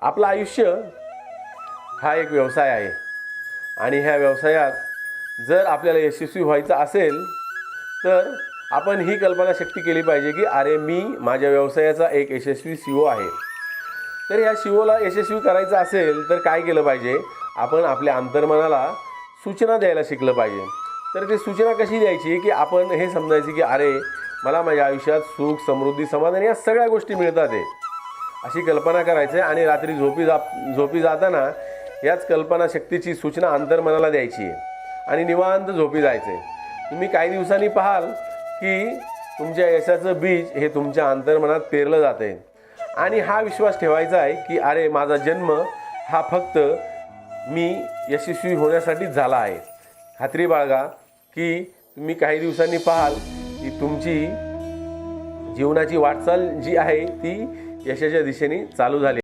आपलं आयुष्य हा एक व्यवसाय आहे आणि ह्या व्यवसायात जर आपल्याला यशस्वी व्हायचं असेल तर आपण ही कल्पनाशक्ती केली पाहिजे की अरे मी माझ्या व्यवसायाचा एक यशस्वी CEO आहे. तर ह्या CEOला यशस्वी करायचं असेल तर काय केलं पाहिजे, आपण आपल्या अंतर्मनाला सूचना द्यायला शिकलं पाहिजे. तर ती सूचना कशी द्यायची की आपण हे समजायची की अरे मला माझ्या आयुष्यात सुख, समृद्धी, समाधान या सगळ्या गोष्टी मिळतात आहे, अशी कल्पना करायची आणि रात्री झोपी जाताना याच कल्पनाशक्तीची सूचना अंतर्मनाला द्यायची आहे आणि निवांत झोपी जायचं आहे. तुम्ही काही दिवसांनी पाहाल की तुमच्या यशाचं बीज हे तुमच्या अंतर्मनात पेरलं जातं आहे आणि हा विश्वास ठेवायचा आहे की अरे माझा जन्म हा फक्त मी यशस्वी होण्यासाठीच झाला आहे. खात्री बाळगा की तुम्ही काही दिवसांनी पाहाल की तुमची जीवनाची वाटचाल जी आहे ती यशाच्या दिशेने चालू झाली.